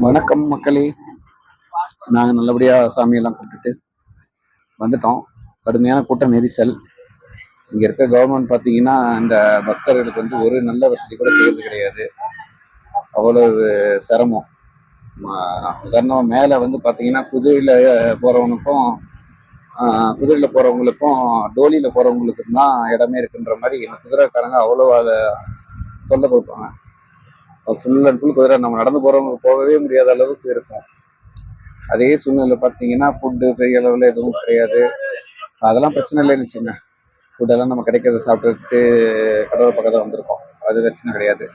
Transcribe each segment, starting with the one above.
வணக்கம் மக்களே. நாங்கள் நல்லபடியாக சாமியெல்லாம் கூப்பிட்டுட்டு வந்துட்டோம். கடுமையான கூட்ட நெரிசல். இங்கே இருக்க கவர்மெண்ட் பார்த்தீங்கன்னா இந்த பக்தர்களுக்கு வந்து ஒரு நல்ல வசதி கூட செய்யறது கிடையாது. அவ்வளவு சிரமம். உதாரணம் மேலே வந்து பார்த்தீங்கன்னா போகிறவனுக்கும் குதிரையில் போகிறவங்களுக்கும் டோலியில் போகிறவங்களுக்கும் தான் இடமே இருக்குன்ற மாதிரி இந்த குதிரைக்காரங்க அவ்வளோ அதை தொல்லை கொடுப்பாங்க. ஃபுல் அண்ட் ஃபுல் குதிரை, நம்ம நடந்து போகிறவங்க போகவே முடியாத அளவுக்கு இருக்கும். அதே சூழ்நிலை பார்த்தீங்கன்னா ஃபுட்டு பெரிய அளவில் எதுவும் கிடையாது. அதெல்லாம் பிரச்சனை இல்லைன்னு வச்சுங்க. ஃபுட்டெல்லாம் நம்ம கிடைக்கிறத சாப்பிட்டுட்டு கடவுள் பக்கத்தில் வந்திருக்கோம். அது பிரச்சனை கிடையாது.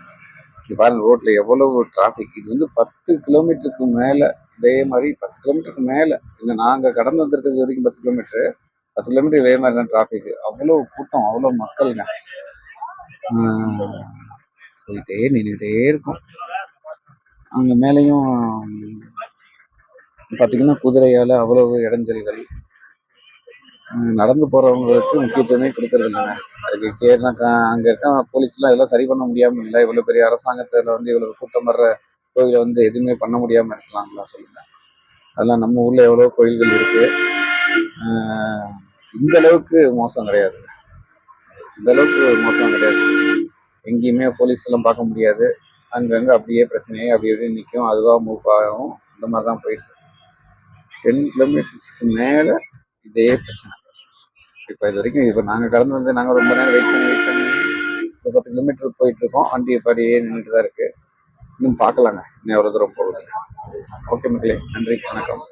இது பாருங்க, ரோட்டில் எவ்வளவு டிராஃபிக். இது வந்து 10 கிலோமீட்டருக்கு மேலே, இதே மாதிரி 10 கிலோமீட்டருக்கு மேலே இல்லை, நாங்கள் கடந்து வந்திருக்கிறது வரைக்கும் 10 கிலோமீட்டரு. 10 கிலோமீட்டர் இதே மாதிரி தான் டிராஃபிக். அவ்வளோ கூட்டம், அவ்வளோ மக்களுங்க. போயிட்டே நின்றுட்டே இருக்கும். அங்கே மேலேயும் பார்த்தீங்கன்னா குதிரையால் அவ்வளவு இடைஞ்சல்கள். நடந்து போகிறவங்களுக்கு முக்கியத்துவமே கொடுக்கறது இல்லைங்க. அதுக்கு அங்கே இருக்க போலீஸ்லாம் இதெல்லாம் சரி பண்ண முடியாமல் இல்லை. இவ்வளோ பெரிய அரசாங்கத்தில் வந்து இவ்வளோ கூட்டம் வர்ற கோயிலை வந்து எதுவுமே பண்ண முடியாமல் இருக்கலாங்களா சொல்லுங்கள். அதெல்லாம் நம்ம ஊரில் எவ்வளோ கோயில்கள் இருக்குது. இந்த அளவுக்கு மோசம் கிடையாது. எங்கேயுமே போலீஸ் எல்லாம் பார்க்க முடியாது. அங்கங்கே அப்படியே பிரச்சனையே அப்படியே நிற்கும். அதுவாக மூவ் ஆகும். இந்த மாதிரி தான் போயிட்டு 10 கிலோமீட்டர்ஸ்க்கு மேலே இதே பிரச்சனை. இப்போ இது வரைக்கும் இப்போ நாங்கள் கடந்து வந்து நாங்கள் ரொம்ப நேரம் வெயிட் பண்ணி இப்போ 10 கிலோமீட்டர் போயிட்டு இருக்கோம். வண்டி படியே நின்றுட்டு தான் இருக்குது. இன்னும் பார்க்கலாங்க இன்னும் எவ்வளோ தூரம் போகுது. ஓகே மக்களே, நன்றி, வணக்கம்.